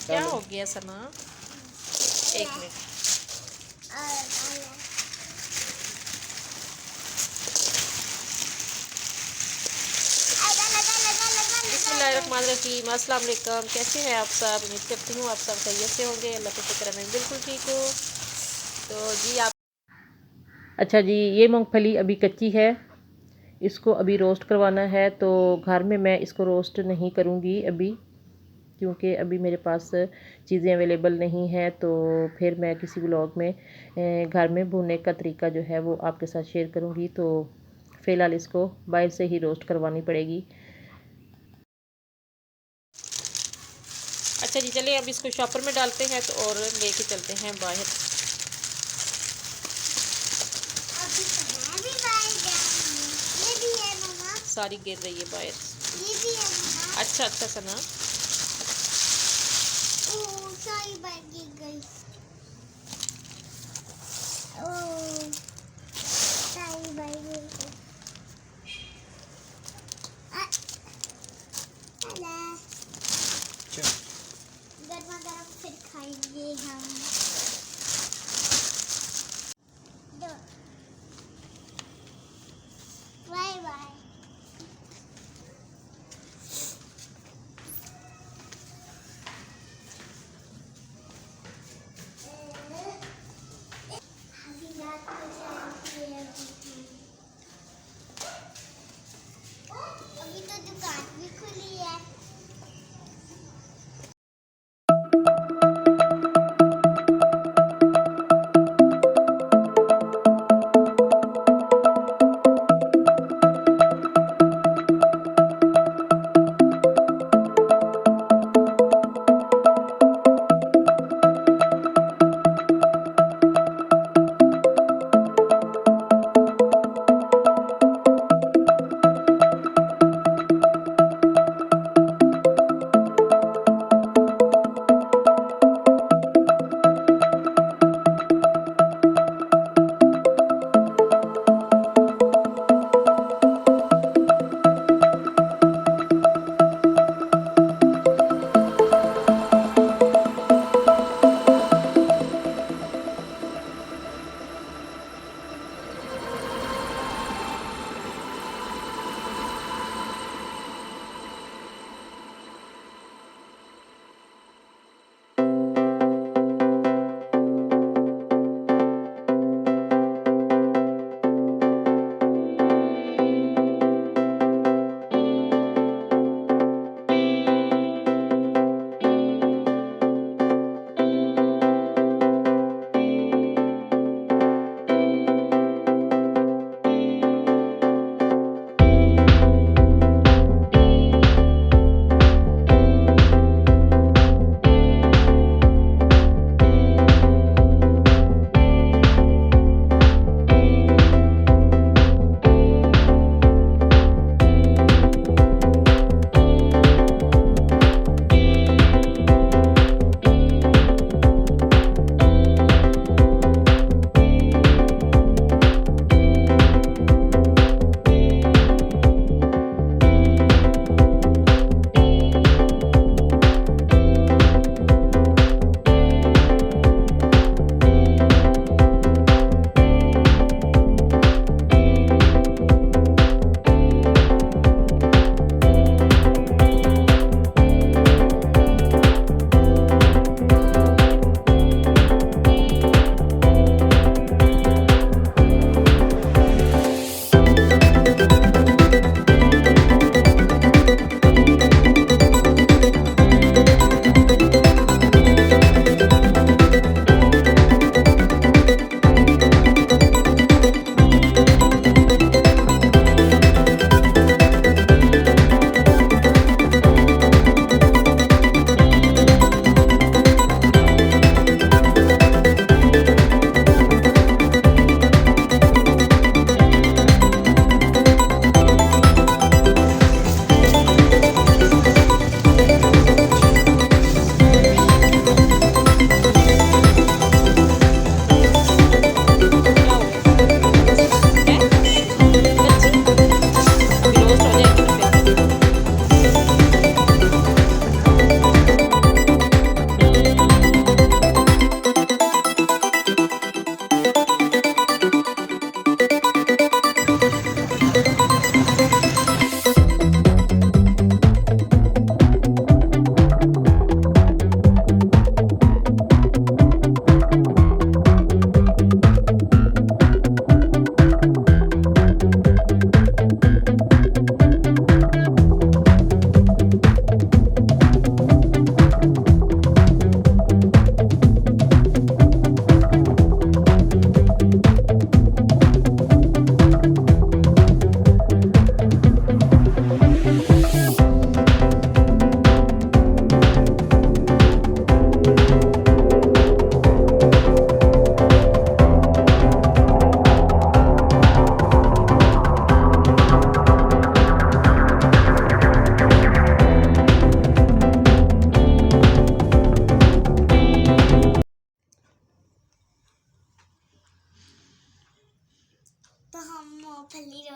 क्या हो गया सना? एक मिनट। बिस्मिल्लाहिर्रहमानिर्रहीम, अस्सलाम वालेकुम। कैसे हैं आप सब? उम्मीद करती हूँ आप सब खैरियत से होंगे। अल्लाह का शुक्र है मैं बिल्कुल ठीक हूँ। तो जी आप, अच्छा जी, ये मूंगफली अभी कच्ची है, इसको अभी रोस्ट करवाना है। तो घर में मैं इसको रोस्ट नहीं करूँगी अभी, क्योंकि अभी मेरे पास चीज़ें अवेलेबल नहीं हैं। तो फिर मैं किसी व्लॉग में घर में भुनने का तरीका जो है वो आपके साथ शेयर करूँगी। तो फ़िलहाल इसको बाहर से ही रोस्ट करवानी पड़ेगी। अच्छा जी, चलिए अब इसको शॉपर में डालते हैं तो और लेके चलते हैं बाहर। अभी तो भी बाहर जाऊंगी। ये भी है मम्मा, सारी गिर रही है बाहर। ये भी है मम्मा। अच्छा अच्छा सना। ओ सारी बाहर गिर गई। ओ सारी बाहर गिर गई। गरमा गरम फिर खाएंगे हम। Bye bye. अभी रात को जाएंगे। अभी तो दुकान भी खुली है।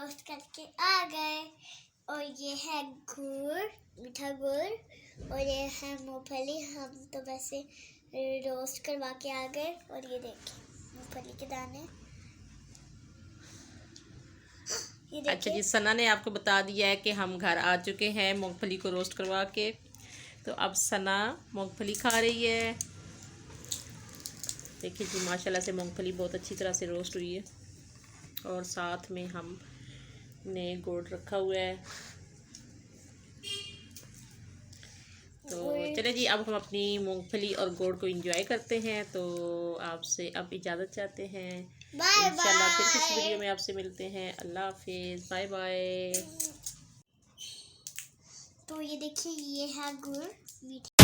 रोस्ट करके आ गए। और ये है गुड़, मीठा गुड़, और ये है मूंगफली। हम तो वैसे रोस्ट करवा के आ गए। और ये देखिए मूंगफली के दाने, ये देखिए। अच्छा जी, सना ने आपको बता दिया है कि हम घर आ चुके हैं मूंगफली को रोस्ट करवा के। तो अब सना मूंगफली खा रही है। देखिए जी, माशाल्लाह से मूंगफली बहुत अच्छी तरह से रोस्ट हुई है। और साथ में हमने गुड़ रखा हुआ है। तो चले जी, अब हम अपनी मूंगफली और गुड़ को एंजॉय करते हैं। तो आपसे अब इजाज़त चाहते हैं। इंशाल्लाह फिर किसी वीडियो में आपसे मिलते हैं। अल्लाह हाफिज़, बाय बाय। तो ये देखिए, ये है गुड़ मीठा।